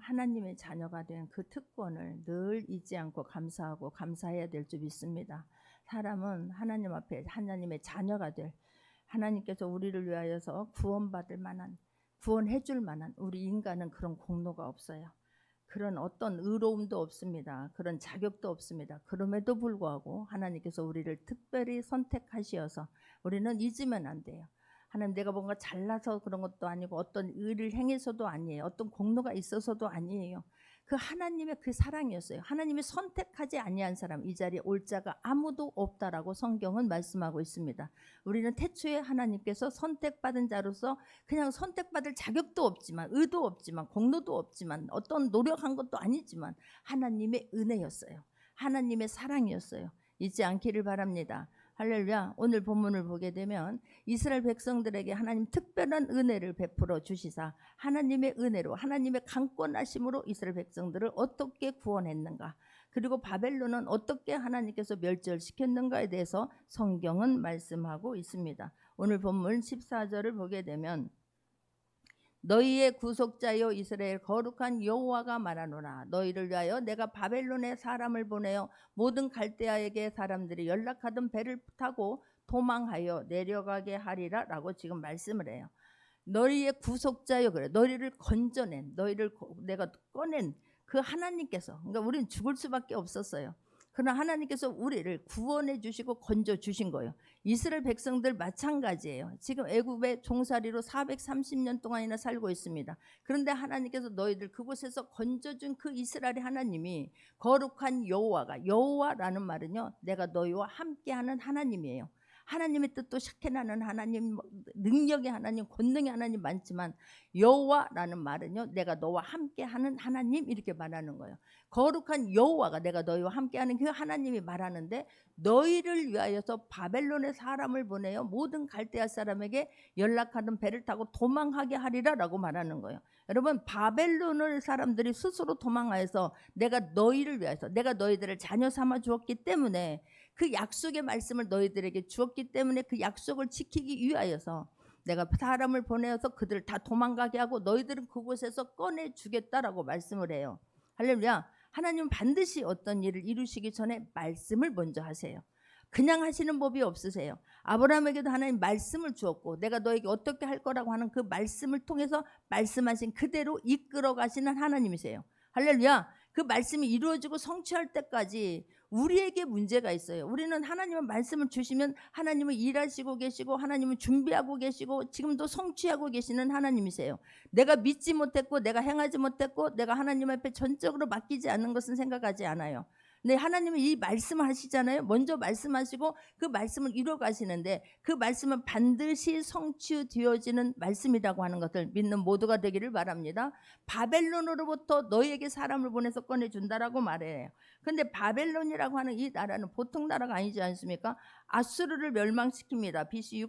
하나님의 자녀가 된 그 특권을 늘 잊지 않고 감사하고 감사해야 될 줄 믿습니다. 사람은 하나님 앞에 하나님의 자녀가 될, 하나님께서 우리를 위하여서 구원받을 만한, 구원해 줄 만한, 우리 인간은 그런 공로가 없어요. 그런 어떤 의로움도 없습니다. 그런 자격도 없습니다. 그럼에도 불구하고 하나님께서 우리를 특별히 선택하시어서 우리는 잊으면 안 돼요. 하나님, 내가 뭔가 잘나서 그런 것도 아니고 어떤 의를 행해서도 아니에요. 어떤 공로가 있어서도 아니에요. 그 하나님의 그 사랑이었어요. 하나님이 선택하지 아니한 사람, 이 자리에 올 자가 아무도 없다라고 성경은 말씀하고 있습니다. 우리는 태초에 하나님께서 선택받은 자로서 그냥 선택받을 자격도 없지만, 의도 없지만, 공로도 없지만, 어떤 노력한 것도 아니지만 하나님의 은혜였어요. 하나님의 사랑이었어요. 잊지 않기를 바랍니다. 할렐루야. 오늘 본문을 보게 되면 이스라엘 백성들에게 하나님 특별한 은혜를 베풀어 주시사 하나님의 은혜로, 하나님의 강권하심으로 이스라엘 백성들을 어떻게 구원했는가, 그리고 바벨론은 어떻게 하나님께서 멸절시켰는가에 대해서 성경은 말씀하고 있습니다. 오늘 본문 14절을 보게 되면 너희의 구속자여 이스라엘 거룩한 여호와가 말하노라. 너희를 위하여 내가 바벨론에 사람을 보내어 모든 갈대아에게 사람들이 연락하던 배를 타고 도망하여 내려가게 하리라 라고 지금 말씀을 해요. 너희의 구속자여, 그래, 너희를 건져낸, 너희를 내가 꺼낸 그 하나님께서, 그러니까 우리는 죽을 수밖에 없었어요. 그러나 하나님께서 우리를 구원해 주시고 건져 주신 거예요. 이스라엘 백성들 마찬가지예요. 지금 애굽의 종살이로 430년 동안이나 살고 있습니다. 그런데 하나님께서 너희들 그곳에서 건져준 그 이스라엘의 하나님이 거룩한 여호와가, 여호와라는 말은요, 내가 너희와 함께하는 하나님이에요. 하나님의 뜻도 샤케나는 하나님, 능력의 하나님, 권능의 하나님 많지만 여호와라는 말은요, 내가 너와 함께하는 하나님, 이렇게 말하는 거예요. 거룩한 여호와가 내가 너희와 함께하는 그 하나님이 말하는데, 너희를 위하여서 바벨론에 사람을 보내어 모든 갈대아 사람에게 연락하던 배를 타고 도망하게 하리라 라고 말하는 거예요. 여러분, 바벨론을 사람들이 스스로 도망하여서 내가 너희를 위해서, 내가 너희들을 자녀 삼아 주었기 때문에, 그 약속의 말씀을 너희들에게 주었기 때문에 그 약속을 지키기 위하여서 내가 사람을 보내어서 그들을 다 도망가게 하고 너희들은 그곳에서 꺼내주겠다라고 말씀을 해요. 할렐루야. 하나님은 반드시 어떤 일을 이루시기 전에 말씀을 먼저 하세요. 그냥 하시는 법이 없으세요. 아브라함에게도 하나님 말씀을 주었고 내가 너에게 어떻게 할 거라고 하는 그 말씀을 통해서 말씀하신 그대로 이끌어 가시는 하나님이세요. 할렐루야. 그 말씀이 이루어지고 성취할 때까지 우리에게 문제가 있어요. 우리는 하나님은 말씀을 주시면 하나님은 일하시고 계시고 하나님은 준비하고 계시고 지금도 성취하고 계시는 하나님이세요. 내가 믿지 못했고 내가 행하지 못했고 내가 하나님 앞에 전적으로 맡기지 않는 것은 생각하지 않아요. 네, 하나님은 이 말씀을 하시잖아요. 먼저 말씀하시고 그 말씀을 이루어 가시는데 그 말씀은 반드시 성취되어지는 말씀이라고 하는 것을 믿는 모두가 되기를 바랍니다. 바벨론으로부터 너희에게 사람을 보내서 꺼내준다라고 말해요. 근데 바벨론이라고 하는 이 나라는 보통 나라가 아니지 않습니까? 아수르를 멸망시킵니다. BC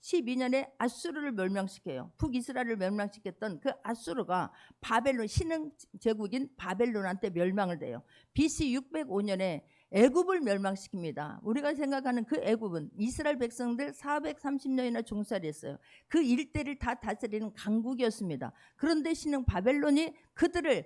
612년에 아수르를 멸망시켜요. 북이스라엘을 멸망시켰던 그 아수르가 바벨론, 신흥 제국인 바벨론한테 멸망을 돼요. BC 605년에 애굽을 멸망시킵니다. 우리가 생각하는 그 애굽은 이스라엘 백성들 430년이나 종살이했어요. 그 일대를 다 다스리는 강국이었습니다. 그런데 신흥 바벨론이 그들을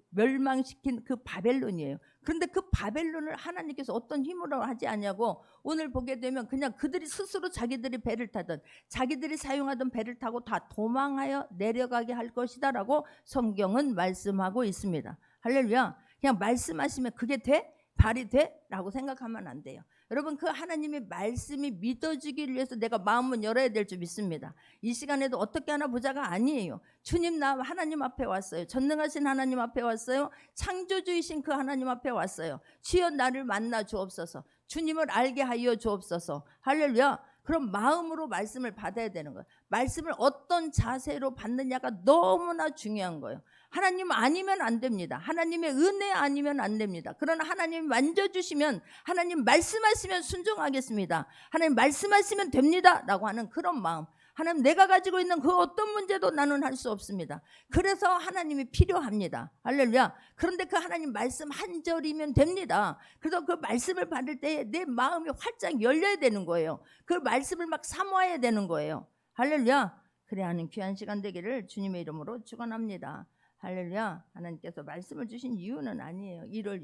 멸망시킨 그 바벨론이에요. 그런데 그 바벨론을 하나님께서 어떤 힘으로 하지 않냐고 오늘 보게 되면 그냥 그들이 스스로 자기들이 배를 타던 자기들이 사용하던 배를 타고 다 도망하여 내려가게 할 것이다 라고 성경은 말씀하고 있습니다. 할렐루야. 그냥 말씀하시면 그게 돼? 발이 돼? 라고 생각하면 안 돼요. 여러분, 그 하나님의 말씀이 믿어지기 위해서 내가 마음은 열어야 될 줄 믿습니다. 이 시간에도 어떻게 하나 보자가 아니에요. 주님, 나 하나님 앞에 왔어요. 전능하신 하나님 앞에 왔어요. 창조주이신 그 하나님 앞에 왔어요. 주여 나를 만나 주옵소서. 주님을 알게 하여 주옵소서. 할렐루야. 그럼 마음으로 말씀을 받아야 되는 거예요. 말씀을 어떤 자세로 받느냐가 너무나 중요한 거예요. 하나님 아니면 안 됩니다. 하나님의 은혜 아니면 안 됩니다. 그러나 하나님 만져주시면, 하나님 말씀하시면 순종하겠습니다. 하나님 말씀하시면 됩니다 라고 하는 그런 마음. 하나님, 내가 가지고 있는 그 어떤 문제도 나는 할 수 없습니다. 그래서 하나님이 필요합니다. 할렐루야. 그런데 그 하나님 말씀 한 절이면 됩니다. 그래서 그 말씀을 받을 때 내 마음이 활짝 열려야 되는 거예요. 그 말씀을 막 사모해야 되는 거예요. 할렐루야. 그래야 하는 귀한 시간 되기를 주님의 이름으로 축원합니다. 할렐루야. 하나님께서 말씀을 주신 이유는 아니에요. 일을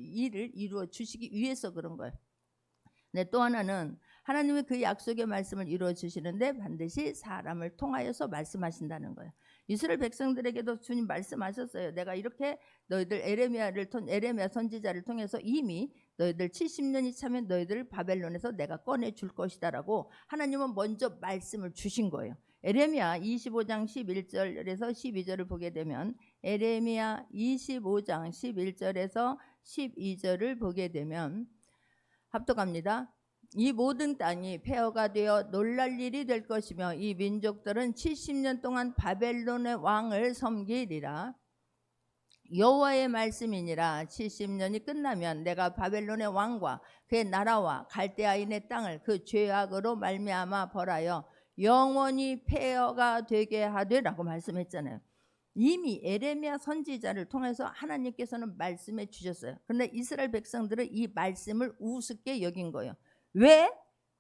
이루어 주시기 위해서 그런 거예요. 네, 또 하나는 하나님이 그 약속의 말씀을 이루어 주시는데 반드시 사람을 통하여서 말씀하신다는 거예요. 이스라엘 백성들에게도 주님 말씀하셨어요. 내가 이렇게 너희들 에레미야 선지자를 통해서 이미 너희들 70년이 차면 너희들을 바벨론에서 내가 꺼내 줄 것이다라고 하나님은 먼저 말씀을 주신 거예요. 에레미야 25장 11절에서 12절을 보게 되면 에레미야 25장 11절에서 12절을 보게 되면 합독합니다. 이 모든 땅이 폐허가 되어 놀랄 일이 될 것이며 이 민족들은 70년 동안 바벨론의 왕을 섬기리라. 여호와의 말씀이니라. 70년이 끝나면 내가 바벨론의 왕과 그의 나라와 갈대아인의 땅을 그 죄악으로 말미암아 벌하여 영원히 폐허가 되게 하되라고 말씀했잖아요. 이미 에레미야 선지자를 통해서 하나님께서는 말씀해 주셨어요. 그런데 이스라엘 백성들은 이 말씀을 우습게 여긴 거예요. 왜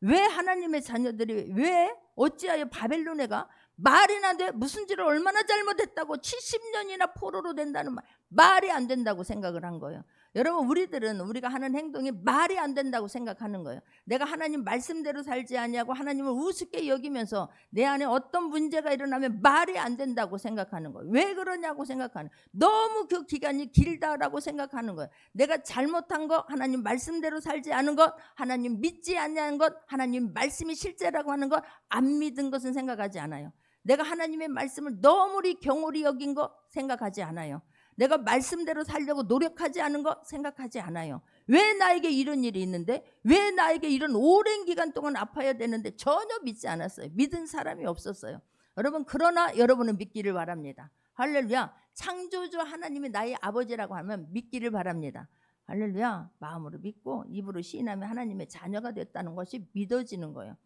하나님의 자녀들이 왜 어찌하여 바벨론에 가? 말이나 돼? 무슨 죄를 얼마나 잘못했다고 70년이나 포로로 된다는 말이 안 된다고 생각을 한 거예요. 여러분, 우리가 하는 행동이 말이 안 된다고 생각하는 거예요. 내가 하나님 말씀대로 살지 아니하고 하나님을 우습게 여기면서 내 안에 어떤 문제가 일어나면 말이 안 된다고 생각하는 거예요. 왜 그러냐고 생각하는 거예요. 너무 그 기간이 길다라고 생각하는 거예요. 내가 잘못한 것, 하나님 말씀대로 살지 않은 것, 하나님 믿지 않는 것, 하나님 말씀이 실제라고 하는 것, 안 믿은 것은 생각하지 않아요. 내가 하나님의 말씀을 너무 경홀히 여긴 거 생각하지 않아요. 내가 말씀대로 살려고 노력하지 않은 거 생각하지 않아요. 왜 나에게 이런 일이 있는데, 왜 나에게 이런 오랜 기간 동안 아파야 되는데 전혀 믿지 않았어요. 믿은 사람이 없었어요. 여러분, 그러나 여러분은 믿기를 바랍니다. 할렐루야. 창조주 하나님이 나의 아버지라고 하면 믿기를 바랍니다. 할렐루야. 마음으로 믿고 입으로 시인하면 하나님의 자녀가 됐다는 것이 믿어지는 거예요.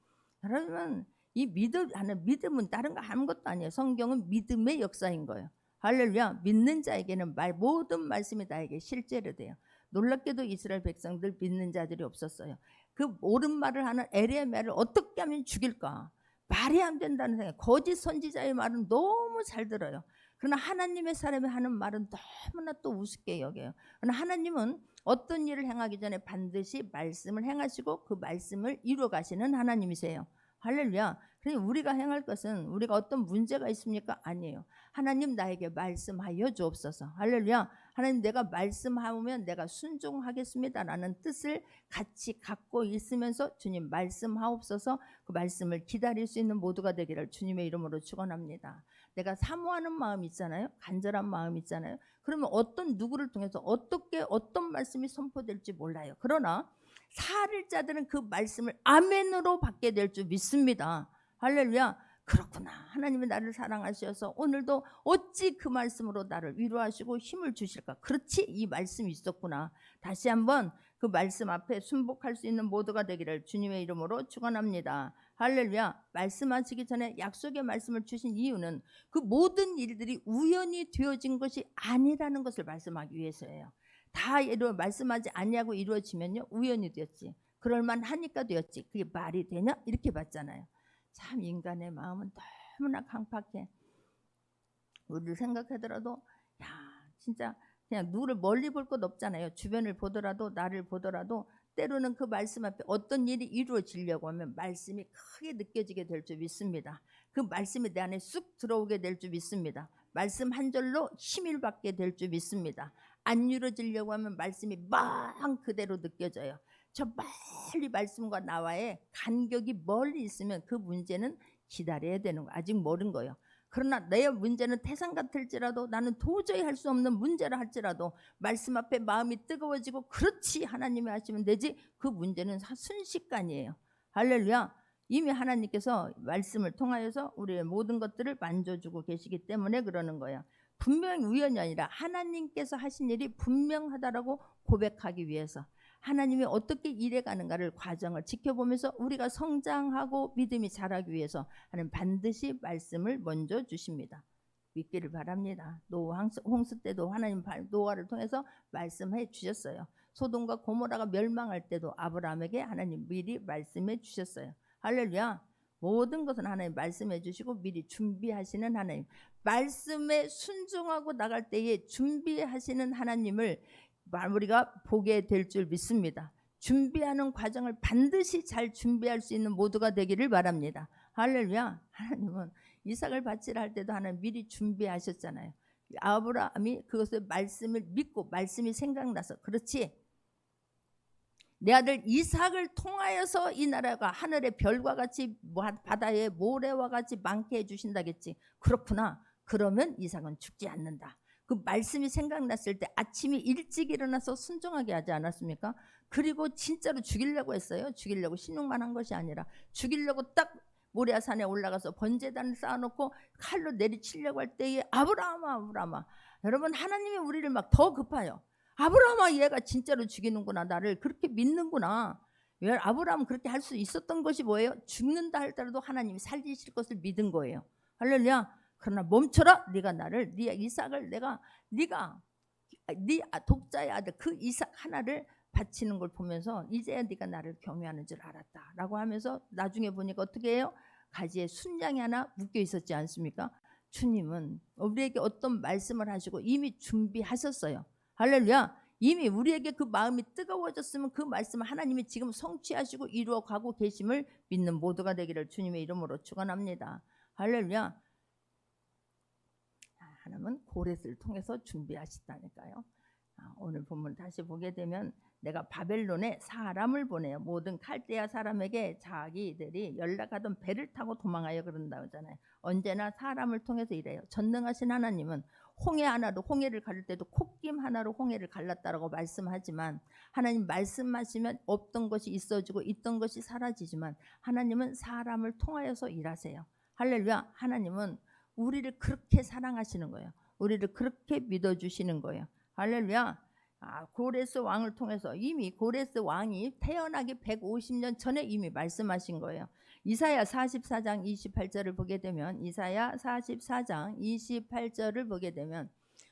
여러분, 이 믿음은 다른 거 아무것도 아니에요. 성경은 믿음의 역사인 거예요. 할렐루야. 믿는 자에게는 모든 말씀이 나에게 실제로 돼요. 놀랍게도 이스라엘 백성들 믿는 자들이 없었어요. 그 옳은 말을 하는 에레미야를 어떻게 하면 죽일까? 말이 안 된다는 생각. 거짓 선지자의 말은 너무 잘 들어요. 그러나 하나님의 사람이 하는 말은 너무나 또 우습게 여겨요. 그러나 하나님은 어떤 일을 행하기 전에 반드시 말씀을 행하시고 그 말씀을 이루어 가시는 하나님이세요. 할렐루야. 그러니 우리가 행할 것은 우리가 어떤 문제가 있습니까? 아니에요. 하나님 나에게 말씀하여 주옵소서. 할렐루야. 하나님 내가 말씀하면 내가 순종하겠습니다라는 뜻을 같이 갖고 있으면서 주님 말씀하옵소서. 그 말씀을 기다릴 수 있는 모두가 되기를 주님의 이름으로 축원합니다. 내가 사모하는 마음 있잖아요. 간절한 마음 있잖아요. 그러면 어떤 누구를 통해서 어떤 말씀이 선포될지 몰라요. 그러나 살을 자들은 그 말씀을 아멘으로 받게 될 줄 믿습니다. 할렐루야. 그렇구나. 하나님이 나를 사랑하셔서 오늘도 어찌 그 말씀으로 나를 위로하시고 힘을 주실까. 그렇지, 이 말씀이 있었구나. 다시 한번 그 말씀 앞에 순복할 수 있는 모두가 되기를 주님의 이름으로 축원합니다. 할렐루야. 말씀하시기 전에 약속의 말씀을 주신 이유는 그 모든 일들이 우연히 되어진 것이 아니라는 것을 말씀하기 위해서예요. 다 말씀하지 아니하고 이루어지면요 우연이 되었지. 그럴만 하니까 되었지. 그게 말이 되냐? 이렇게 봤잖아요. 참 인간의 마음은 너무나 강팍해. 우리를 생각하더라도 야 진짜 그냥 누구를 멀리 볼 것 없잖아요. 주변을 보더라도 나를 보더라도 때로는 그 말씀 앞에 어떤 일이 이루어지려고 하면 말씀이 크게 느껴지게 될 줄 믿습니다. 그 말씀이 내 안에 쑥 들어오게 될 줄 믿습니다. 말씀 한 절로 힘을 받게 될 줄 믿습니다. 안 이루어지려고 하면 말씀이 막 그대로 느껴져요. 저 멀리 말씀과 나와의 간격이 멀리 있으면 그 문제는 기다려야 되는 거예요. 아직 멀은 거예요. 그러나 내 문제는 태산 같을지라도 나는 도저히 할 수 없는 문제라 할지라도 말씀 앞에 마음이 뜨거워지고 그렇지 하나님이 하시면 되지, 그 문제는 순식간이에요. 할렐루야. 이미 하나님께서 말씀을 통하여서 우리의 모든 것들을 만져주고 계시기 때문에 그러는 거예요. 분명히 우연이 아니라 하나님께서 하신 일이 분명하다라고 고백하기 위해서 하나님이 어떻게 일해가는가를 과정을 지켜보면서 우리가 성장하고 믿음이 자라기 위해서 하나님 반드시 말씀을 먼저 주십니다. 믿기를 바랍니다. 노아 홍수 때도 하나님 노아를 통해서 말씀해 주셨어요. 소돔과 고모라가 멸망할 때도 아브라함에게 하나님 미리 말씀해 주셨어요. 할렐루야. 모든 것은 하나님 말씀해 주시고 미리 준비하시는 하나님, 말씀에 순종하고 나갈 때에 준비하시는 하나님을 우리가 보게 될 줄 믿습니다. 준비하는 과정을 반드시 잘 준비할 수 있는 모두가 되기를 바랍니다. 할렐루야. 하나님은 이삭을 바치라 할 때도 하나님 미리 준비하셨잖아요. 아브라함이 그것을 말씀을 믿고 말씀이 생각나서, 그렇지, 내 아들 이삭을 통하여서 이 나라가 하늘의 별과 같이 바다의 모래와 같이 많게 해주신다겠지. 그렇구나. 그러면 이삭은 죽지 않는다. 그 말씀이 생각났을 때 아침이 일찍 일어나서 순종하게 하지 않았습니까? 그리고 진짜로 죽이려고 했어요. 죽이려고 신용만 한 것이 아니라 죽이려고 딱 모리아산에 올라가서 번제단을 쌓아놓고 칼로 내리치려고 할 때에 아브라함아, 아브라함아. 여러분, 하나님이 우리를 막 더 급하여. 아브라함아, 얘가 진짜로 죽이는구나. 나를 그렇게 믿는구나. 아브라함은 그렇게 할 수 있었던 것이 뭐예요? 죽는다 할지라도 하나님이 살리실 것을 믿은 거예요. 할렐루야. 그러나 멈춰라. 네가 나를, 네 이삭을 네가 네 독자의 아들 그 이삭 하나를 바치는 걸 보면서 이제야 네가 나를 경외하는 줄 알았다 라고 하면서 나중에 보니까 어떻게 해요? 가지에 순양이 하나 묶여 있었지 않습니까? 주님은 우리에게 어떤 말씀을 하시고 이미 준비하셨어요. 할렐루야. 이미 우리에게 그 마음이 뜨거워졌으면 그 말씀을 하나님이 지금 성취하시고 이루어가고 계심을 믿는 모두가 되기를 주님의 이름으로 축원합니다. 할렐루야. 하나님은 고레스를 통해서 준비하셨다니까요. 오늘 본문 다시 보게 되면 내가 바벨론에 사람을 보내요. 모든 칼데아 사람에게 자기들이 연락하던 배를 타고 도망하여 그런다고 하잖아요. 언제나 사람을 통해서 이래요. 전능하신 하나님은 홍해 하나로 홍해를 가를 때도 콧김 하나로 홍해를 갈랐다라고 말씀하지만, 하나님 말씀하시면 없던 것이 있어지고 있던 것이 사라지지만 하나님은 사람을 통하여서 일하세요. 할렐루야. 하나님은 우리를 그렇게 사랑하시는 거예요. 우리를 그렇게 믿어주시는 거예요. 할렐루야. 고레스 왕을 통해서 이미 고레스 왕이 태어나기 150년 전에 이미 말씀하신 거예요. 이사야 44장 28절을 보게 되면, 이사야 44장 28절을 보게 되면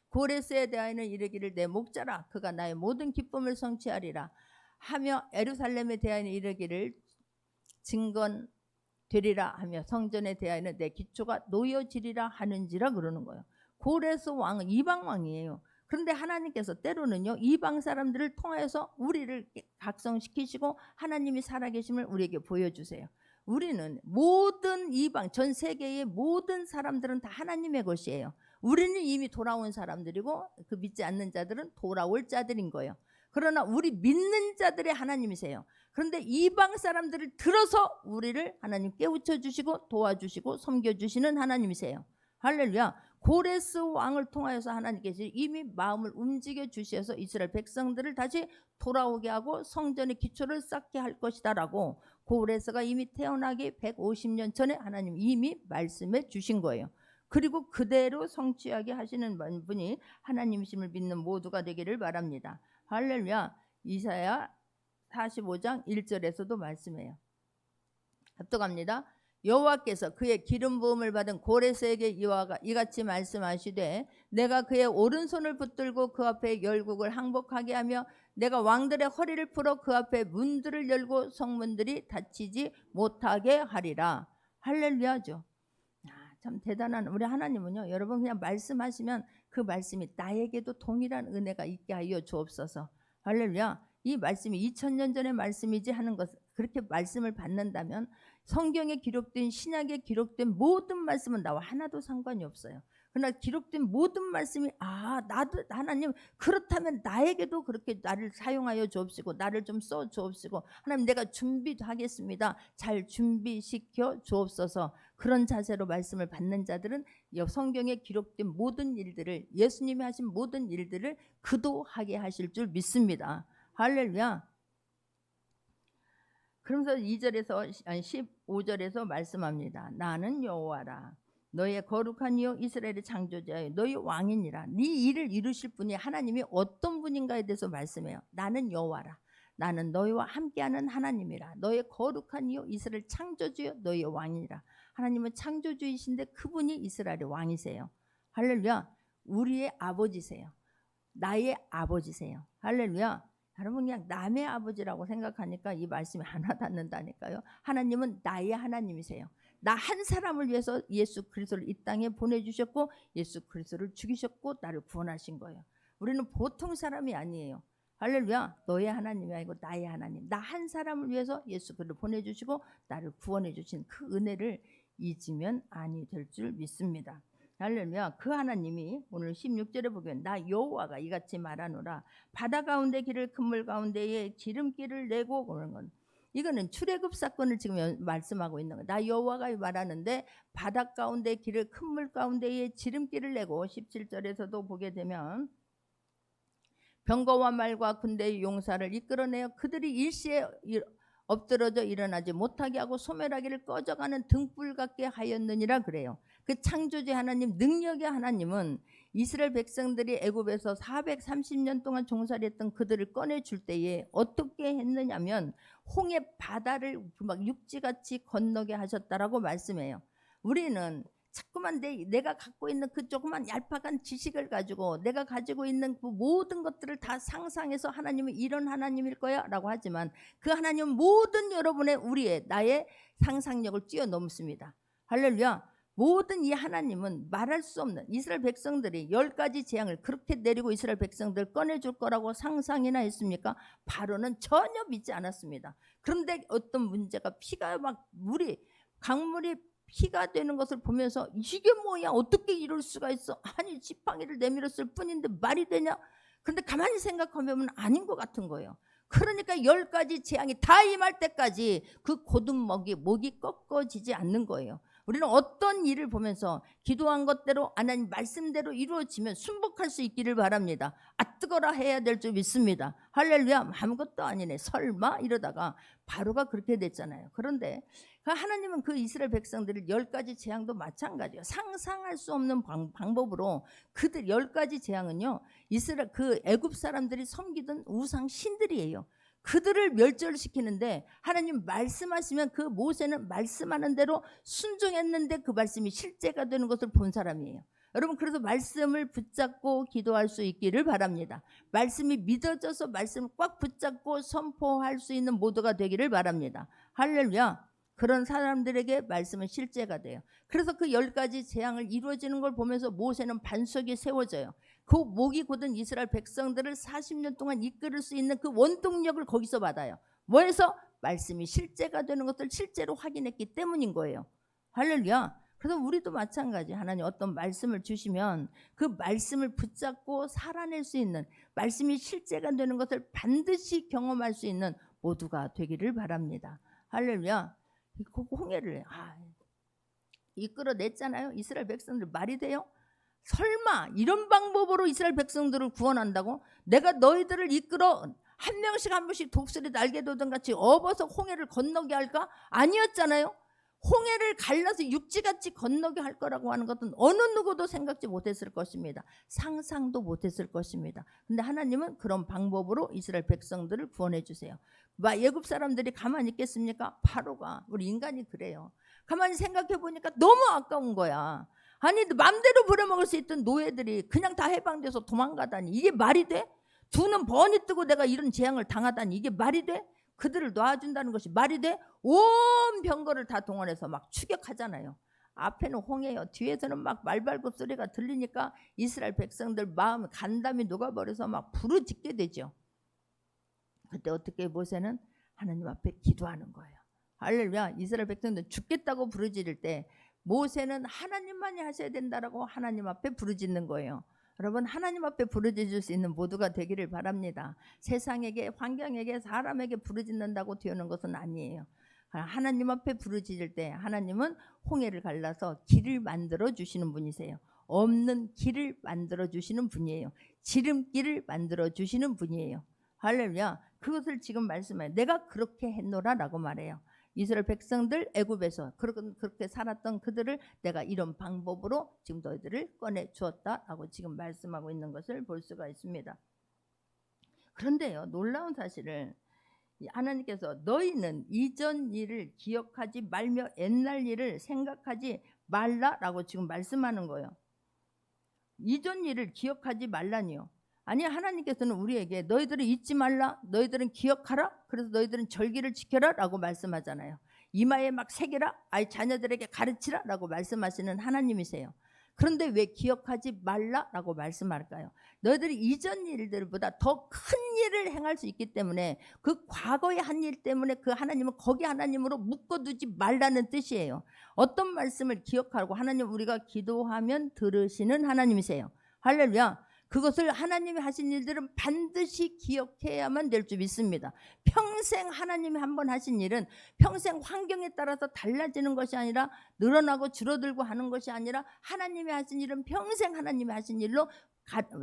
고레스에 대하여는 이르기를 내 목자라 그가 나의 모든 기쁨을 성취하리라 하며, 예루살렘에 대하여는 이르기를 증건되리라 하며, 성전에 대하여는 내 기초가 놓여지리라 하는지라 그러는 거예요. 고레스 왕은 이방 왕이에요. 그런데 하나님께서 때로는요 이방 사람들을 통해서 우리를 각성시키시고 하나님이 살아계심을 우리에게 보여주세요. 우리는 모든 이방, 전 세계의 모든 사람들은 다 하나님의 것이에요. 우리는 이미 돌아온 사람들이고 그 믿지 않는 자들은 돌아올 자들인 거예요. 그러나 우리 믿는 자들의 하나님이세요. 그런데 이방 사람들을 들어서 우리를 하나님 깨우쳐 주시고 도와주시고 섬겨주시는 하나님이세요. 할렐루야. 고레스 왕을 통하여서 하나님께서 이미 마음을 움직여 주셔서 이스라엘 백성들을 다시 돌아오게 하고 성전의 기초를 쌓게 할 것이다 라고 고레스가 이미 태어나기 150년 전에 하나님 이미 말씀해 주신 거예요. 그리고 그대로 성취하게 하시는 분이 하나님이심을 믿는 모두가 되기를 바랍니다. 할렐루야. 이사야 45장 1절에서도 말씀해요. 합독합니다. 여호와께서 그의 기름 부음을 받은 고레스에게 이같이 말씀하시되 내가 그의 오른손을 붙들고 그 앞에 열국을 항복하게 하며 내가 왕들의 허리를 풀어 그 앞에 문들을 열고 성문들이 닫히지 못하게 하리라. 할렐루야죠. 참 대단한 우리 하나님은요, 여러분 그냥 말씀하시면 그 말씀이 나에게도 동일한 은혜가 있게 하여 주옵소서. 할렐루야. 이 말씀이 2000년 전의 말씀이지 하는 것, 그렇게 말씀을 받는다면 성경에 기록된, 신약에 기록된 모든 말씀은 나와 하나도 상관이 없어요. 그러나 기록된 모든 말씀이 나도 하나님 그렇다면 나에게도 그렇게 나를 사용하여 주옵시고 나를 좀 써 주옵시고 하나님 내가 준비하겠습니다. 잘 준비시켜 주옵소서. 그런 자세로 말씀을 받는 자들은 성경에 기록된 모든 일들을, 예수님이 하신 모든 일들을 그도하게 하실 줄 믿습니다. 할렐루야. 그러면서 15절에서 말씀합니다. 나는 여호와라. 너의 거룩한 이요 이스라엘의 창조자여 너희 왕이니라. 네 일을 이루실 분이 하나님이 어떤 분인가에 대해서 말씀해요. 나는 여호와라. 나는 너희와 함께하는 하나님이라. 너의 거룩한 이요 이스라엘 창조주여 너희의 왕이니라. 하나님은 창조주이신데 그분이 이스라엘의 왕이세요. 할렐루야. 우리의 아버지세요. 나의 아버지세요. 할렐루야. 여러분 그냥 남의 아버지라고 생각하니까 이 말씀이 안 와닿는다니까요. 하나님은 나의 하나님이세요. 나 한 사람을 위해서 예수 그리스도를 이 땅에 보내주셨고 예수 그리스도를 죽이셨고 나를 구원하신 거예요. 우리는 보통 사람이 아니에요. 할렐루야. 너의 하나님이 아니고 나의 하나님. 나 한 사람을 위해서 예수 그리스도를 보내주시고 나를 구원해 주신 그 은혜를 잊으면 아니 될 줄 믿습니다. 할렐루야. 그 하나님이 오늘 16절에 보면 나 여호와가 이같이 말하노라. 바다 가운데 길을 큰 물 가운데에 지름길을 내고 그런 건 이거는 출애굽 사건을 지금 말씀하고 있는 거예요. 나 여호와가 말하는데 바다 가운데 길을 큰 물 가운데에 지름길을 내고 17절에서도 보게 되면 병거와 말과 군대의 용사를 이끌어내어 그들이 일시에 엎드러져 일어나지 못하게 하고 소멸하기를 꺼져가는 등불 같게 하였느니라 그래요. 그 창조주 하나님 능력의 하나님은 이스라엘 백성들이 애굽에서 430년 동안 종살이했던 그들을 꺼내줄 때에 어떻게 했느냐면 홍해 바다를 막 육지같이 건너게 하셨다라고 말씀해요. 우리는 자꾸만 내가 갖고 있는 그 조그만 얄팍한 지식을 가지고 내가 가지고 있는 그 모든 것들을 다 상상해서 하나님은 이런 하나님일 거야 라고 하지만 그 하나님은 모든 여러분의 우리의 나의 상상력을 뛰어넘습니다. 할렐루야. 모든 이 하나님은 말할 수 없는 이스라엘 백성들이 10가지 재앙을 그렇게 내리고 이스라엘 백성들 꺼내줄 거라고 상상이나 했습니까? 바로는 전혀 믿지 않았습니다. 그런데 어떤 문제가 피가 막 강물이 피가 되는 것을 보면서 이게 뭐야 어떻게 이럴 수가 있어 아니 지팡이를 내밀었을 뿐인데 말이 되냐 근데 가만히 생각하면 아닌 것 같은 거예요. 그러니까 10가지 재앙이 다 임할 때까지 그 고든 목이 꺾어지지 않는 거예요. 우리는 어떤 일을 보면서 기도한 것대로 하나님 말씀대로 이루어지면 순복할 수 있기를 바랍니다. 아 뜨거라 해야 될 줄 믿습니다. 할렐루야. 아무것도 아니네 설마 이러다가 바로가 그렇게 됐잖아요. 그런데 하나님은 그 이스라엘 백성들을 10가지 재앙도 마찬가지예요. 상상할 수 없는 방법으로 그들 10가지 재앙은요 이스라엘 그 애굽 사람들이 섬기던 우상 신들이에요. 그들을 멸절시키는데 하나님 말씀하시면 그 모세는 말씀하는 대로 순종했는데 그 말씀이 실제가 되는 것을 본 사람이에요. 여러분 그래서 말씀을 붙잡고 기도할 수 있기를 바랍니다. 말씀이 믿어져서 말씀을 꽉 붙잡고 선포할 수 있는 모두가 되기를 바랍니다. 할렐루야. 그런 사람들에게 말씀은 실제가 돼요. 그래서 그 10가지 재앙을 이루어지는 걸 보면서 모세는 반석이 세워져요. 그 목이 곧은 이스라엘 백성들을 40년 동안 이끌을 수 있는 그 원동력을 거기서 받아요. 뭐해서? 말씀이 실제가 되는 것을 실제로 확인했기 때문인 거예요. 할렐루야. 그래서 우리도 마찬가지. 하나님 어떤 말씀을 주시면 그 말씀을 붙잡고 살아낼 수 있는 말씀이 실제가 되는 것을 반드시 경험할 수 있는 모두가 되기를 바랍니다. 할렐루야. 홍해를 이끌어냈잖아요. 이스라엘 백성들 말이 돼요? 설마 이런 방법으로 이스라엘 백성들을 구원한다고? 내가 너희들을 이끌어 한 명씩 한 명씩 독수리 날개 돋은 같이 업어서 홍해를 건너게 할까? 아니었잖아요. 홍해를 갈라서 육지같이 건너게 할 거라고 하는 것은 어느 누구도 생각지 못했을 것입니다. 상상도 못했을 것입니다. 근데 하나님은 그런 방법으로 이스라엘 백성들을 구원해 주세요. 애굽 사람들이 가만히 있겠습니까? 바로가 우리 인간이 그래요. 가만히 생각해 보니까 너무 아까운 거야. 아니 맘대로 부려먹을 수 있던 노예들이 그냥 다 해방돼서 도망가다니 이게 말이 돼? 두 눈 번이 뜨고 내가 이런 재앙을 당하다니 이게 말이 돼? 그들을 놔준다는 것이 말이 돼? 온 병거를 다 동원해서 막 추격하잖아요. 앞에는 홍해요. 뒤에서는 막 말발굽 소리가 들리니까 이스라엘 백성들 마음 간담이 녹아버려서 막 부르짖게 되죠. 그때 어떻게 모세는 하나님 앞에 기도하는 거예요. 할렐루야. 이스라엘 백성들 죽겠다고 부르짖을 때 모세는 하나님만이 하셔야 된다라고 하나님 앞에 부르짖는 거예요. 여러분 하나님 앞에 부르짖을 수 있는 모두가 되기를 바랍니다. 세상에게 환경에게 사람에게 부르짖는다고 되는 것은 아니에요. 하나님 앞에 부르짖을 때 하나님은 홍해를 갈라서 길을 만들어 주시는 분이세요. 없는 길을 만들어 주시는 분이에요. 지름길을 만들어 주시는 분이에요. 할렐루야. 그것을 지금 말씀해요. 내가 그렇게 했노라 라고 말해요. 이스라엘 백성들 애굽에서 그렇게 살았던 그들을 내가 이런 방법으로 지금 너희들을 꺼내 주었다라고 지금 말씀하고 있는 것을 볼 수가 있습니다. 그런데요 놀라운 사실을 하나님께서 너희는 이전 일을 기억하지 말며 옛날 일을 생각하지 말라라고 지금 말씀하는 거예요. 이전 일을 기억하지 말라니요. 아니, 하나님께서는 우리에게 너희들은 잊지 말라, 너희들은 기억하라, 그래서 너희들은 절기를 지켜라 라고 말씀하잖아요. 이마에 막 새겨라, 아이 자녀들에게 가르치라 라고 말씀하시는 하나님이세요. 그런데 왜 기억하지 말라라고 말씀할까요? 너희들이 이전 일들보다 더 큰 일을 행할 수 있기 때문에, 그 과거의 한 일 때문에 그 하나님은 거기 하나님으로 묶어두지 말라는 뜻이에요. 어떤 말씀을 기억하고, 하나님 우리가 기도하면 들으시는 하나님이세요. 할렐루야. 그것을 하나님이 하신 일들은 반드시 기억해야만 될 줄 믿습니다. 평생 하나님이 한번 하신 일은 평생 환경에 따라서 달라지는 것이 아니라, 늘어나고 줄어들고 하는 것이 아니라, 하나님이 하신 일은 평생 하나님이 하신 일로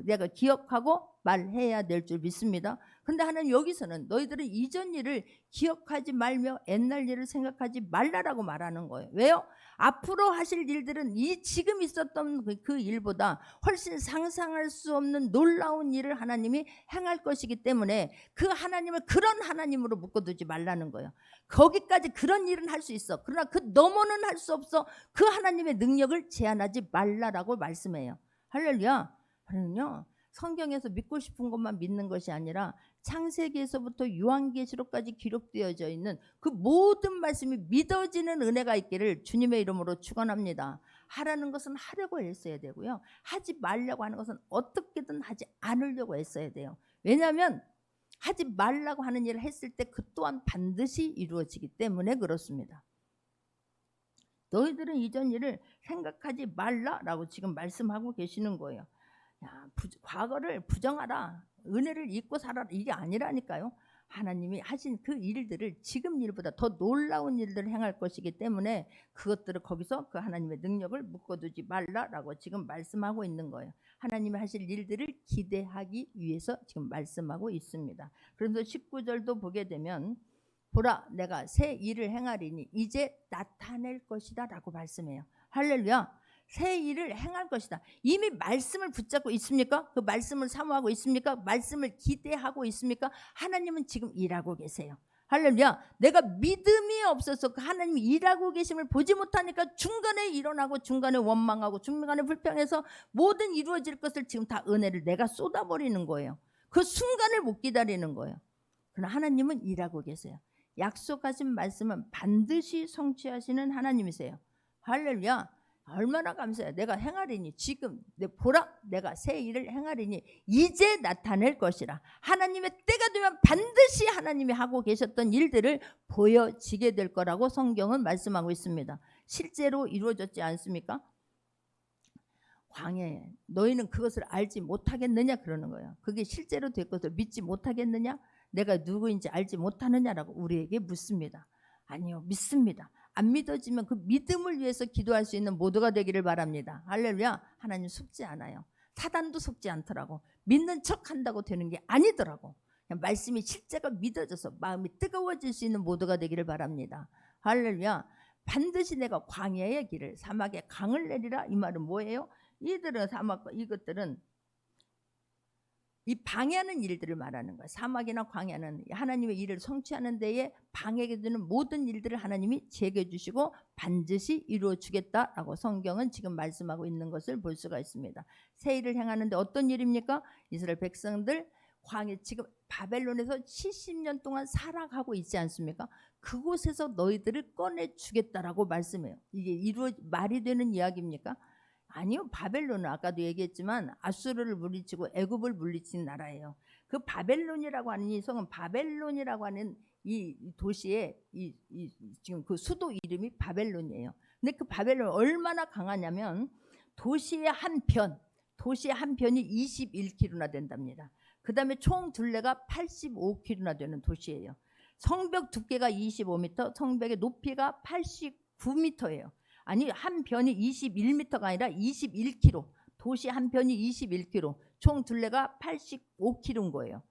내가 기억하고 말해야 될 줄 믿습니다. 그런데 하나님 여기서는 너희들은 이전 일을 기억하지 말며 옛날 일을 생각하지 말라라고 말하는 거예요. 왜요? 앞으로 하실 일들은 이 지금 있었던 그 일보다 훨씬 상상할 수 없는 놀라운 일을 하나님이 행할 것이기 때문에, 그 하나님을 그런 하나님으로 묶어두지 말라는 거예요. 거기까지 그런 일은 할 수 있어, 그러나 그 너머는 할 수 없어. 그 하나님의 능력을 제한하지 말라라고 말씀해요. 할렐루야. 그러면요, 성경에서 믿고 싶은 것만 믿는 것이 아니라 창세기에서부터 요한계시록까지 기록되어져 있는 그 모든 말씀이 믿어지는 은혜가 있기를 주님의 이름으로 축원합니다. 하라는 것은 하려고 했어야 되고요, 하지 말려고 하는 것은 어떻게든 하지 않으려고 했어야 돼요. 왜냐하면 하지 말라고 하는 일을 했을 때 그 또한 반드시 이루어지기 때문에 그렇습니다. 너희들은 이전 일을 생각하지 말라라고 지금 말씀하고 계시는 거예요. 야, 과거를 부정하라, 은혜를 잊고 살아라, 이게 아니라니까요. 하나님이 하신 그 일들을 지금 일보다 더 놀라운 일들을 행할 것이기 때문에 그것들을 거기서 그 하나님의 능력을 묶어두지 말라라고 지금 말씀하고 있는 거예요. 하나님이 하실 일들을 기대하기 위해서 지금 말씀하고 있습니다. 그래서 19절도 보게 되면, 보라 내가 새 일을 행하리니 이제 나타낼 것이다 라고 말씀해요. 할렐루야. 새 일을 행할 것이다. 이미 말씀을 붙잡고 있습니까? 그 말씀을 사모하고 있습니까? 말씀을 기대하고 있습니까? 하나님은 지금 일하고 계세요. 할렐루야. 내가 믿음이 없어서 그 하나님이 일하고 계심을 보지 못하니까 중간에 일어나고 중간에 원망하고 중간에 불평해서 모든 이루어질 것을 지금 다 은혜를 내가 쏟아버리는 거예요. 그 순간을 못 기다리는 거예요. 그러나 하나님은 일하고 계세요. 약속하신 말씀은 반드시 성취하시는 하나님이세요. 할렐루야. 얼마나 감사해요. 내가 행하리니, 지금 보라 내가 새 일을 행하리니 이제 나타낼 것이라. 하나님의 때가 되면 반드시 하나님이 하고 계셨던 일들을 보여지게 될 거라고 성경은 말씀하고 있습니다. 실제로 이루어졌지 않습니까? 광야에 너희는 그것을 알지 못하겠느냐 그러는 거예요. 그게 실제로 될 것을 믿지 못하겠느냐? 내가 누구인지 알지 못하느냐라고 우리에게 묻습니다. 아니요, 믿습니다. 안 믿어지면 그 믿음을 위해서 기도할 수 있는 모두가 되기를 바랍니다. 할렐루야. 하나님 속지 않아요. 사단도 속지 않더라고. 믿는 척한다고 되는 게 아니더라고. 그냥 말씀이 실제가 믿어져서 마음이 뜨거워질 수 있는 모두가 되기를 바랍니다. 할렐루야. 반드시 내가 광야의 길을 사막에 강을 내리라. 이 말은 뭐예요? 이들은 사막과 이것들은 이 방해하는 일들을 말하는 거예요. 사막이나 광야는 하나님의 일을 성취하는 데에 방해가 되는 모든 일들을 하나님이 제거해 주시고 반드시 이루어 주겠다라고 성경은 지금 말씀하고 있는 것을 볼 수가 있습니다. 새 일을 행하는데 어떤 일입니까? 이스라엘 백성들 광야, 지금 바벨론에서 70년 동안 살아가고 있지 않습니까? 그곳에서 너희들을 꺼내 주겠다라고 말씀해요. 이게 말이 되는 이야기입니까? 아니요. 바벨론은 아까도 얘기했지만 아수르를 물리치고 애굽을 물리친 나라예요. 그 바벨론이라고 하는 이 성은, 바벨론이라고 하는 이 도시의 지금 그 수도 이름이 바벨론이에요. 근데 그 바벨론 얼마나 강하냐면 도시의 한 편이 21km나 된답니다. 그 다음에 총 둘레가 85km나 되는 도시예요. 성벽 두께가 25m, 성벽의 높이가 89m예요. 아니, 한 편이 21m가 아니라 21km. 도시 한 편이 21km. 총 둘레가 85km인 거예요.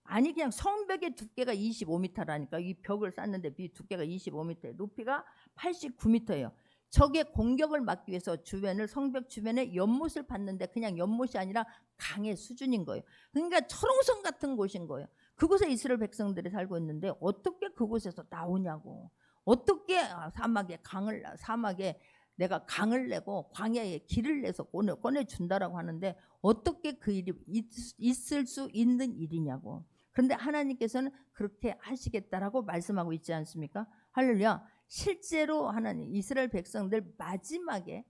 아니, 그냥 성벽의 두께가 25m라니까. 이 벽을 쌓는데 두께가 25m예요. 높이가 89m예요. 적의 공격을 막기 위해서 성벽 주변에 연못을 팠는데 그냥 연못이 아니라 강의 수준인 거예요. 그러니까 철옹성 같은 곳인 거예요. 그곳에 이스라엘 백성들이 살고 있는데 어떻게 그곳에서 나오냐고. 어떻게 사막에 내가 강을 내고 광야에 길을 내서 꺼내준다라고 하는데 어떻게 그 일이 있을 수 있는 일이냐고. 그런데 하나님께서는 그렇게 하시겠다라고 말씀하고 있지 않습니까? 할렐루야. 실제로 하나님 이스라엘 백성들 마지막에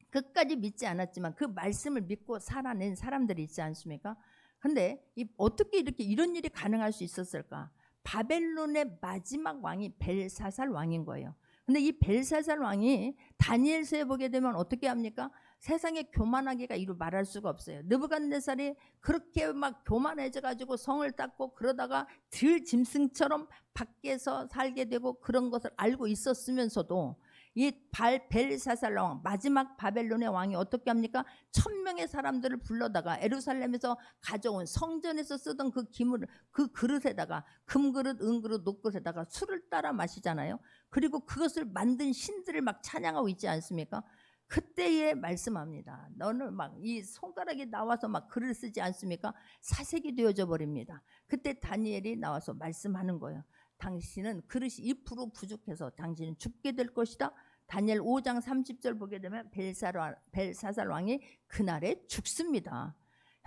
끝까지 믿지 않았지만 그 말씀을 믿고 살아낸 사람들이 있지 않습니까? 근데 어떻게 이렇게 이런 일이 가능할 수 있었을까? 바벨론의 마지막 왕이 벨사살 왕인 거예요. 근데 이 벨사살 왕이 다니엘서에 보게 되면 어떻게 합니까? 세상에 교만하기가 이루 말할 수가 없어요. 느부갓네살이 그렇게 막 교만해져 가지고 성을 닦고 그러다가 들 짐승처럼 밖에서 살게 되고 그런 것을 알고 있었으면서도 이 벨사살 왕 마지막 바벨론의 왕이 어떻게 합니까? 1000명의 사람들을 불러다가 에루살렘에서 가져온 성전에서 쓰던 그 기물을 그 그릇에다가 금그릇, 은그릇, 녹그릇에다가 술을 따라 마시잖아요. 그리고 그것을 만든 신들을 막 찬양하고 있지 않습니까? 그때에 말씀합니다. 너는 막 이 손가락이 나와서 막 글을 쓰지 않습니까? 사색이 되어져 버립니다. 그때 다니엘이 나와서 말씀하는 거예요. 당신은 그릇이 2% 부족해서 당신은 죽게 될 것이다. 다니엘 5장 30절 보게 되면 벨사살 왕이 그날에 죽습니다.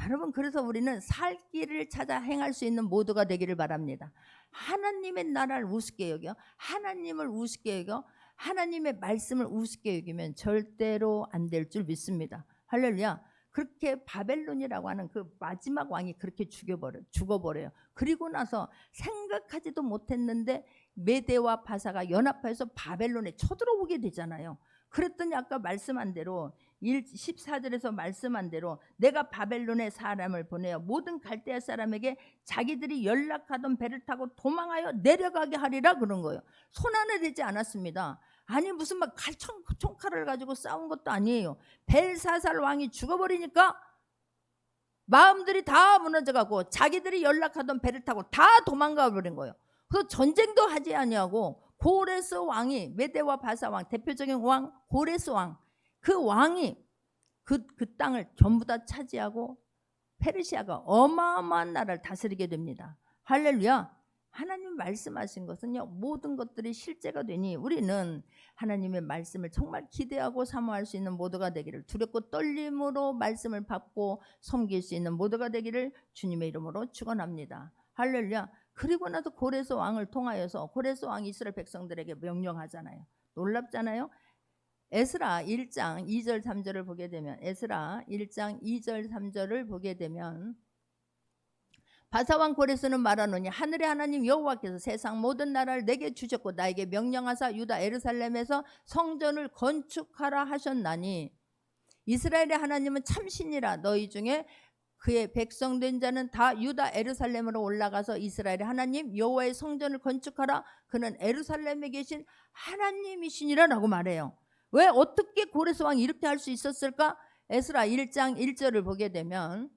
여러분, 그래서 우리는 살 길을 찾아 행할 수 있는 모두가 되기를 바랍니다. 하나님의 나라를 우습게 여겨, 하나님을 우습게 여겨, 하나님의 말씀을 우습게 여기면 절대로 안 될 줄 믿습니다. 할렐루야. 그렇게 바벨론이라고 하는 그 마지막 왕이 그렇게 죽어버려요. 그리고 나서 생각하지도 못했는데 메대와 바사가 연합해서 바벨론에 쳐들어오게 되잖아요. 그랬더니 아까 말씀한 대로 14절에서 말씀한 대로 내가 바벨론에 사람을 보내어 모든 갈대아 사람에게 자기들이 연락하던 배를 타고 도망하여 내려가게 하리라 그런 거예요. 손안에 대지 않았습니다. 아니 무슨 막 총칼을 가지고 싸운 것도 아니에요. 벨사살 왕이 죽어버리니까 마음들이 다 무너져가고 자기들이 연락하던 배를 타고 다 도망가 버린 거예요. 그래서 전쟁도 하지 아니하고 고레스 왕이 메대와 바사 왕 대표적인 왕 고레스 왕 그 왕이 그 땅을 전부 다 차지하고 페르시아가 어마어마한 나라를 다스리게 됩니다. 할렐루야. 하나님 말씀하신 것은요 모든 것들이 실제가 되니 우리는 하나님의 말씀을 정말 기대하고 사모할 수 있는 모두가 되기를, 두렵고 떨림으로 말씀을 받고 섬길 수 있는 모두가 되기를 주님의 이름으로 축원합니다. 할렐루야. 그리고 나서 고레스 왕을 통하여서 고레스 왕이 이스라엘 백성들에게 명령하잖아요. 놀랍잖아요. 에스라 1장 2절 3절을 보게 되면 에스라 1장 2절 3절을 보게 되면 바사왕 고레스는 말하노니 하늘의 하나님 여호와께서 세상 모든 나라를 내게 주셨고 나에게 명령하사 유다 예루살렘에서 성전을 건축하라 하셨나니 이스라엘의 하나님은 참신이라. 너희 중에 그의 백성된 자는 다 유다 예루살렘으로 올라가서 이스라엘의 하나님 여호와의 성전을 건축하라. 그는 예루살렘에 계신 하나님이시니라 라고 말해요. 왜 어떻게 고레스 왕이 이렇게 할 수 있었을까? 에스라 1장 1절을 보게 되면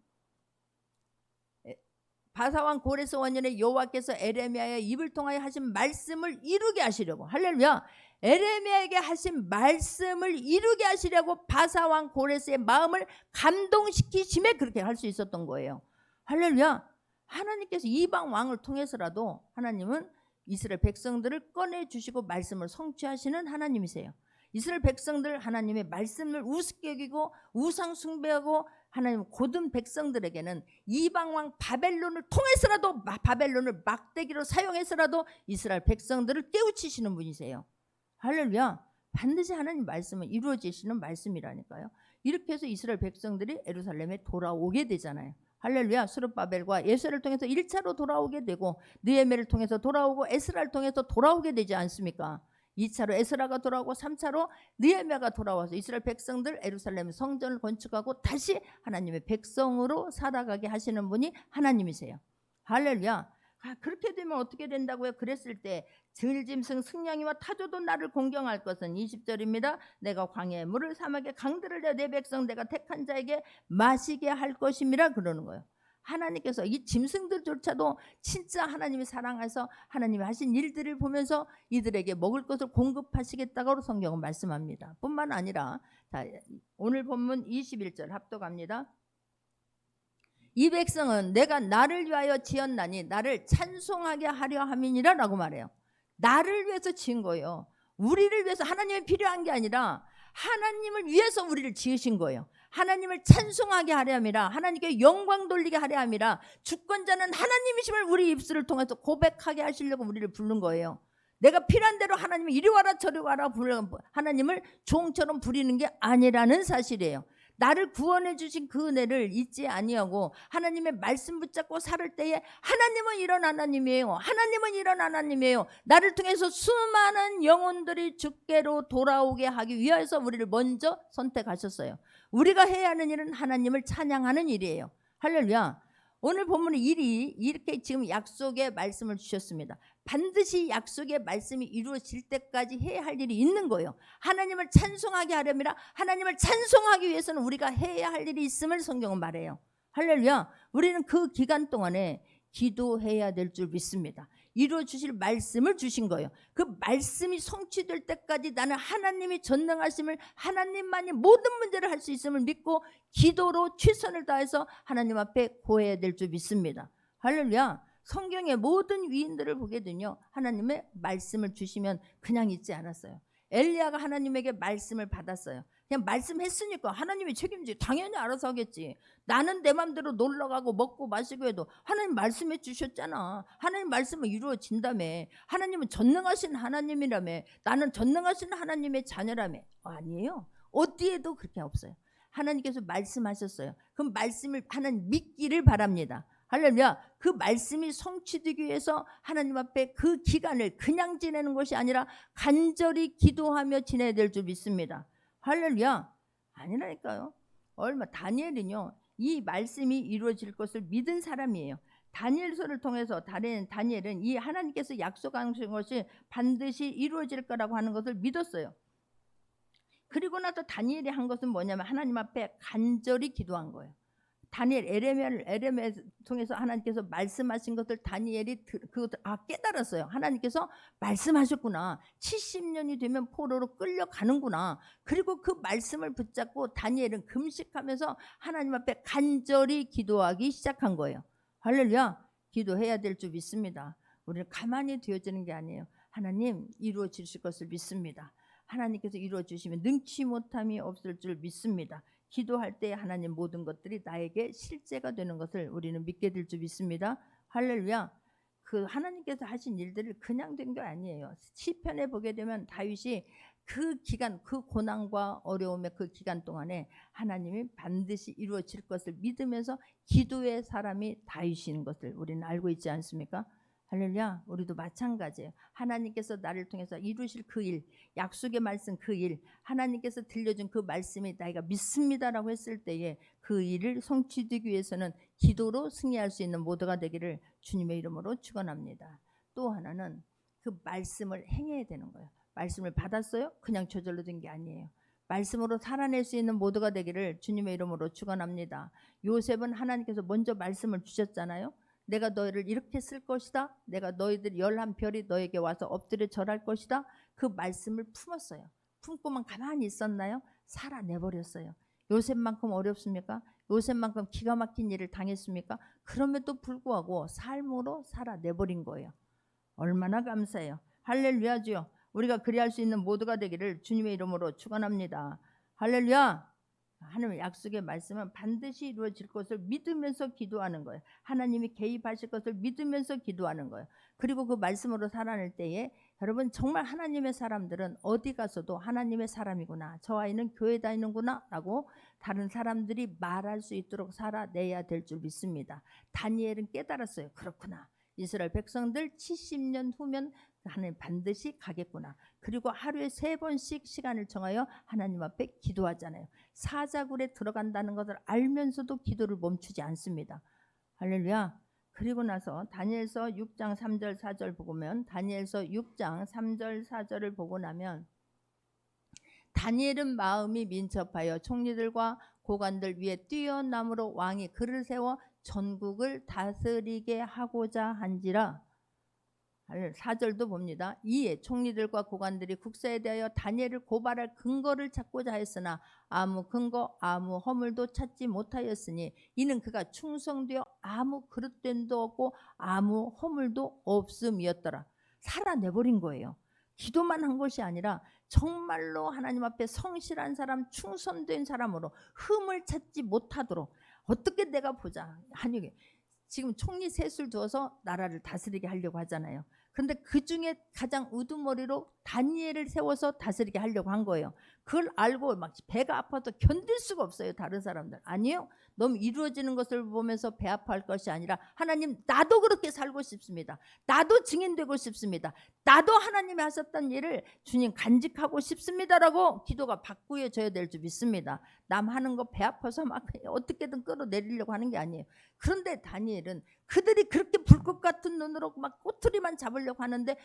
바사왕 고레스 원년에 여호와께서 에레미야의 입을 통하여 하신 말씀을 이루게 하시려고, 할렐루야, 에레미야에게 하신 말씀을 이루게 하시려고 바사왕 고레스의 마음을 감동시키심에 그렇게 할 수 있었던 거예요. 할렐루야. 하나님께서 이방 왕을 통해서라도 하나님은 이스라엘 백성들을 꺼내주시고 말씀을 성취하시는 하나님이세요. 이스라엘 백성들 하나님의 말씀을 우습게 여기고 우상 숭배하고 하나님 고든 백성들에게는 이방 왕 바벨론을 통해서라도 바벨론을 막대기로 사용해서라도 이스라엘 백성들을 깨우치시는 분이세요. 할렐루야. 반드시 하나님 말씀은 이루어지시는 말씀이라니까요. 이렇게 해서 이스라엘 백성들이 예루살렘에 돌아오게 되잖아요. 할렐루야. 스룹바벨과 예수를 통해서 1차로 돌아오게 되고 느헤미야를 통해서 돌아오고 에스라를 통해서 돌아오게 되지 않습니까? 2차로 에스라가 돌아오고 3차로 느헤미야가 돌아와서 이스라엘 백성들 예루살렘 성전을 건축하고 다시 하나님의 백성으로 살아가게 하시는 분이 하나님이세요. 할렐루야. 그렇게 되면 어떻게 된다고요? 그랬을 때 들짐승 승냥이와 타조도 나를 공경할 것은 20절입니다. 내가 광야의 물을 사막의 강들을 내어 내 백성 내가 택한 자에게 마시게 할 것임이라 그러는 거예요. 하나님께서 이 짐승들조차도 진짜 하나님이 사랑해서 하나님이 하신 일들을 보면서 이들에게 먹을 것을 공급하시겠다고 성경은 말씀합니다. 뿐만 아니라 자, 오늘 본문 21절 합독합니다. 이 백성은 내가 나를 위하여 지었나니 나를 찬송하게 하려 함이니라 라고 말해요. 나를 위해서 지은 거예요. 우리를 위해서 하나님이 필요한 게 아니라 하나님을 위해서 우리를 지으신 거예요. 하나님을 찬송하게 하려 함이라, 하나님께 영광 돌리게 하려 함이라, 주권자는 하나님이심을 우리 입술을 통해서 고백하게 하시려고 우리를 부른 거예요. 내가 필요한 대로 하나님이 이리 와라 저리 와라 하나님을 종처럼 부리는 게 아니라는 사실이에요. 나를 구원해 주신 그 은혜를 잊지 아니하고 하나님의 말씀 붙잡고 살 때에 하나님은 이런 하나님이에요. 하나님은 이런 하나님이에요. 나를 통해서 수많은 영혼들이 주께로 돌아오게 하기 위해서 우리를 먼저 선택하셨어요. 우리가 해야 하는 일은 하나님을 찬양하는 일이에요. 할렐루야. 오늘 본문의 일이 이렇게 지금 약속의 말씀을 주셨습니다. 반드시 약속의 말씀이 이루어질 때까지 해야 할 일이 있는 거예요. 하나님을 찬송하게 하려면 하나님을 찬송하기 위해서는 우리가 해야 할 일이 있음을 성경은 말해요. 할렐루야. 우리는 그 기간 동안에 기도해야 될 줄 믿습니다. 이루어 주실 말씀을 주신 거예요. 그 말씀이 성취될 때까지 나는 하나님이 전능하심을, 하나님만이 모든 문제를 할 수 있음을 믿고 기도로 최선을 다해서 하나님 앞에 고해야 될 줄 믿습니다. 할렐루야. 성경의 모든 위인들을 보게 되면요, 하나님의 말씀을 주시면 그냥 있지 않았어요. 엘리야가 하나님에게 말씀을 받았어요. 그냥 말씀했으니까 하나님이 책임지고 당연히 알아서 하겠지. 나는 내 맘대로 놀러가고 먹고 마시고 해도 하나님 말씀해 주셨잖아. 하나님 말씀은 이루어진다며. 하나님은 전능하신 하나님이라며. 나는 전능하신 하나님의 자녀라며. 아니에요. 어디에도 그렇게 없어요. 하나님께서 말씀하셨어요. 그 말씀을 하나님 믿기를 바랍니다. 할렐루야. 그 말씀이 성취되기 위해서 하나님 앞에 그 기간을 그냥 지내는 것이 아니라 간절히 기도하며 지내야 될 줄 믿습니다. 할렐루야. 아니라니까요. 다니엘은요, 이 말씀이 이루어질 것을 믿은 사람이에요. 다니엘서를 통해서 다니엘은 이 하나님께서 약속하신 것이 반드시 이루어질 거라고 하는 것을 믿었어요. 그리고 나서 다니엘이 한 것은 뭐냐면 하나님 앞에 간절히 기도한 거예요. 다니엘 에레미야를 통해서 하나님께서 말씀하신 것을 다니엘이 깨달았어요. 하나님께서 말씀하셨구나. 70년이 되면 포로로 끌려가는구나. 그리고 그 말씀을 붙잡고 다니엘은 금식하면서 하나님 앞에 간절히 기도하기 시작한 거예요. 할렐루야. 기도해야 될 줄 믿습니다. 우리는 가만히 되어지는 게 아니에요. 하나님 이루어 주실 것을 믿습니다. 하나님께서 이루어 주시면 능치 못함이 없을 줄 믿습니다. 기도할 때 하나님 모든 것들이 나에게 실제가 되는 것을 우리는 믿게 될 줄 믿습니다. 할렐루야. 그 하나님께서 하신 일들을 그냥 된 게 아니에요. 시편에 보게 되면 다윗이 그 기간, 그 고난과 어려움의 그 기간 동안에 하나님이 반드시 이루어질 것을 믿으면서 기도의 사람이 다윗인 것을 우리는 알고 있지 않습니까? 할렐루야. 우리도 마찬가지예요. 하나님께서 나를 통해서 이루실 그 일, 약속의 말씀 그 일, 하나님께서 들려준 그 말씀이 나이가 믿습니다라고 했을 때에 그 일을 성취되기 위해서는 기도로 승리할 수 있는 모두가 되기를 주님의 이름으로 축원합니다. 또 하나는 그 말씀을 행해야 되는 거예요. 말씀을 받았어요? 그냥 저절로 된 게 아니에요. 말씀으로 살아낼 수 있는 모두가 되기를 주님의 이름으로 축원합니다. 요셉은 하나님께서 먼저 말씀을 주셨잖아요. 내가 너희를 이렇게 쓸 것이다. 내가 너희들 11별이 너에게 와서 엎드려 절할 것이다. 그 말씀을 품었어요. 품고만 가만히 있었나요? 살아내버렸어요. 요셉만큼 어렵습니까? 요셉만큼 기가 막힌 일을 당했습니까? 그럼에도 불구하고 삶으로 살아내버린 거예요. 얼마나 감사해요. 할렐루야죠. 우리가 그리할 수 있는 모두가 되기를 주님의 이름으로 축원합니다. 할렐루야. 하나님의 약속의 말씀은 반드시 이루어질 것을 믿으면서 기도하는 거예요. 하나님이 개입하실 것을 믿으면서 기도하는 거예요. 그리고 그 말씀으로 살아낼 때에 여러분 정말 하나님의 사람들은 어디 가서도 하나님의 사람이구나, 저 아이는 교회 다니는구나 라고 다른 사람들이 말할 수 있도록 살아내야 될 줄 믿습니다. 다니엘은 깨달았어요. 그렇구나. 이스라엘 백성들 70년 후면 하나님 반드시 가겠구나. 그리고 하루에 3번씩 시간을 정하여 하나님 앞에 기도하잖아요. 사자굴에 들어간다는 것을 알면서도 기도를 멈추지 않습니다. 할렐루야. 그리고 나서 다니엘서 6장 3절 4절 보면, 다니엘서 6장 3절 4절을 보고 나면 다니엘은 마음이 민첩하여 총리들과 고관들 위에 뛰어남으로 왕이 그를 세워 전국을 다스리게 하고자 한지라. 4절도 봅니다. 이에 총리들과 고관들이 국사에 대하여 다니엘을 고발할 근거를 찾고자 했으나 아무 근거 아무 허물도 찾지 못하였으니 이는 그가 충성되어 아무 그릇됨도 없고 아무 허물도 없음이었더라. 살아내버린 거예요. 기도만 한 것이 아니라 정말로 하나님 앞에 성실한 사람, 충성된 사람으로 흠을 찾지 못하도록 어떻게 내가 보자. 아니 지금 총리 셋을 두어서 나라를 다스리게 하려고 하잖아요. 그런데 그중에 가장 우두머리로 다니엘을 세워서 다스리게 하려고 한 거예요. 그걸 알고 막 배가 아파서 견딜 수가 없어요. 다른 사람들. 아니요. 너무 이루어지는 것을 보면서 배 아파할 것이 아니라 하나님 나도 그렇게 살고 싶습니다. 나도 증인되고 싶습니다. 나도 하나님이 하셨던 일을 주님 간직하고 싶습니다라고 기도가 바꾸어져야 될 줄 믿습니다. 남 하는 거 배 아파서 막 어떻게든 끌어내리려고 하는 게 아니에요. 그런데 다니엘은 그들이 그렇게 불꽃 같은 눈으로 막 꼬투리만 잡으려고 하는데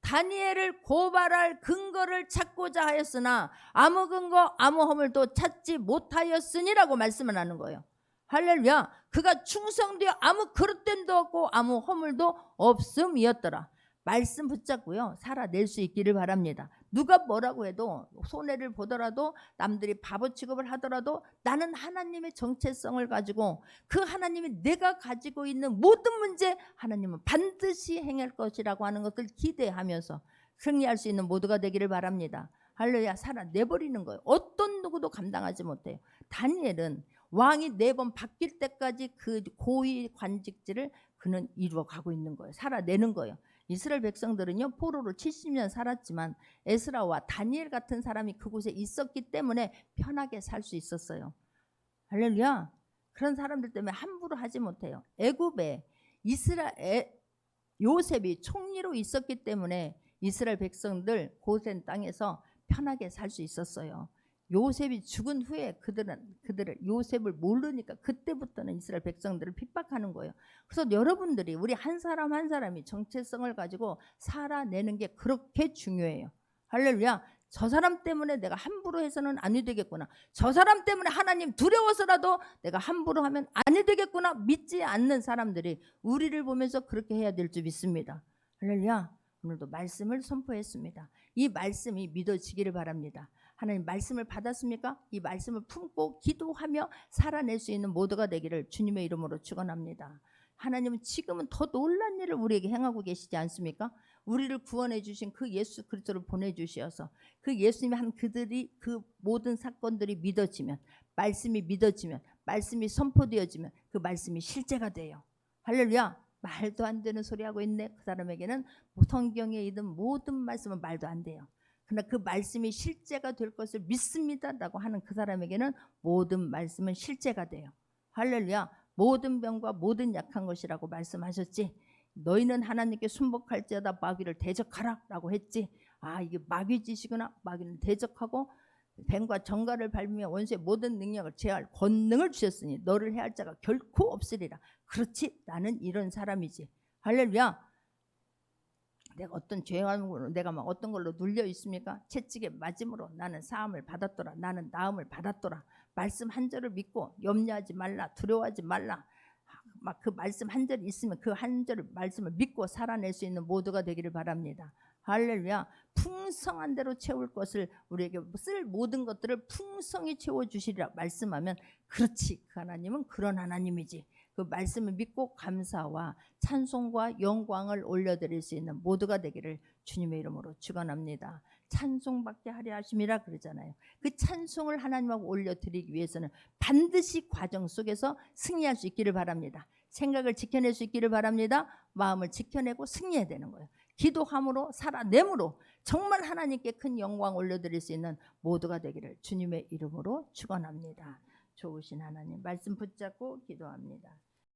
다니엘을 고발할 근거를 찾고자 하였으나 아무 근거 아무 허물도 찾지 못하였으니라고 말씀을 하는 거예요. 할렐루야. 그가 충성되어 아무 그릇됨도 없고 아무 허물도 없음이었더라. 말씀 붙잡고요 살아낼 수 있기를 바랍니다. 누가 뭐라고 해도 손해를 보더라도 남들이 바보 취급을 하더라도 나는 하나님의 정체성을 가지고 그 하나님이 내가 가지고 있는 모든 문제 하나님은 반드시 행할 것이라고 하는 것을 기대하면서 승리할 수 있는 모두가 되기를 바랍니다. 할렐루야. 살아내버리는 거예요. 어떤 누구도 감당하지 못해요. 다니엘은 왕이 4번 바뀔 때까지 그 고위 관직지를 그는 이루어가고 있는 거예요. 살아내는 거예요. 이스라엘 백성들은요 포로로 70년 살았지만 에스라와 다니엘 같은 사람이 그곳에 있었기 때문에 편하게 살 수 있었어요. 할렐루야. 그런 사람들 때문에 함부로 하지 못해요. 애굽에 요셉이 총리로 있었기 때문에 이스라엘 백성들 고센 땅에서 편하게 살 수 있었어요. 요셉이 죽은 후에 그들을 요셉을 모르니까 그때부터는 이스라엘 백성들을 핍박하는 거예요. 그래서 여러분들이 우리 한 사람 한 사람이 정체성을 가지고 살아내는 게 그렇게 중요해요. 할렐루야. 저 사람 때문에 내가 함부로 해서는 아니 되겠구나. 저 사람 때문에 하나님 두려워서라도 내가 함부로 하면 아니 되겠구나. 믿지 않는 사람들이 우리를 보면서 그렇게 해야 될 줄 믿습니다. 할렐루야. 오늘도 말씀을 선포했습니다. 이 말씀이 믿어지기를 바랍니다. 하나님 말씀을 받았습니까? 이 말씀을 품고 기도하며 살아낼 수 있는 모두가 되기를 주님의 이름으로 축원합니다. 하나님은 지금은 더 놀란 일을 우리에게 행하고 계시지 않습니까? 우리를 구원해 주신 그 예수 그리스도를 보내주셔서 그 예수님이 한 그 모든 사건들이 믿어지면, 말씀이 믿어지면, 말씀이 선포되어지면 그 말씀이 실제가 돼요. 할렐루야. 말도 안 되는 소리 하고 있네. 그 사람에게는 성경에 있는 모든 말씀은 말도 안 돼요. 그러나 그 말씀이 실제가 될 것을 믿습니다라고 하는 그 사람에게는 모든 말씀은 실제가 돼요. 할렐루야. 모든 병과 모든 약한 것이라고 말씀하셨지. 너희는 하나님께 순복할지어다 마귀를 대적하라 라고 했지. 아 이게 마귀짓이구나. 마귀는 대적하고 뱀과 정갈을 밟으며 원수의 모든 능력을 제할 권능을 주셨으니 너를 해할 자가 결코 없으리라. 그렇지 나는 이런 사람이지. 할렐루야. 내가 어떤 죄악으로 내가 막 어떤 걸로 눌려 있습니까? 채찍에 맞음으로 나는 사함을 받았더라. 나는 나음을 받았더라. 말씀 한 절을 믿고 염려하지 말라. 두려워하지 말라. 막 그 말씀 한 절이 있으면 그 한 절을 말씀을 믿고 살아낼 수 있는 모두가 되기를 바랍니다. 할렐루야. 풍성한 대로 채울 것을 우리에게 쓸 모든 것들을 풍성히 채워주시리라 말씀하면 그렇지 그 하나님은 그런 하나님이지. 그 말씀을 믿고 감사와 찬송과 영광을 올려드릴 수 있는 모두가 되기를 주님의 이름으로 축원합니다. 찬송받게 하려 하심이라 그러잖아요. 그 찬송을 하나님하고 올려드리기 위해서는 반드시 과정 속에서 승리할 수 있기를 바랍니다. 생각을 지켜낼 수 있기를 바랍니다. 마음을 지켜내고 승리해야 되는 거예요. 기도함으로 살아내므로 정말 하나님께 큰 영광 올려드릴 수 있는 모두가 되기를 주님의 이름으로 축원합니다. 좋으신 하나님 말씀 붙잡고 기도합니다.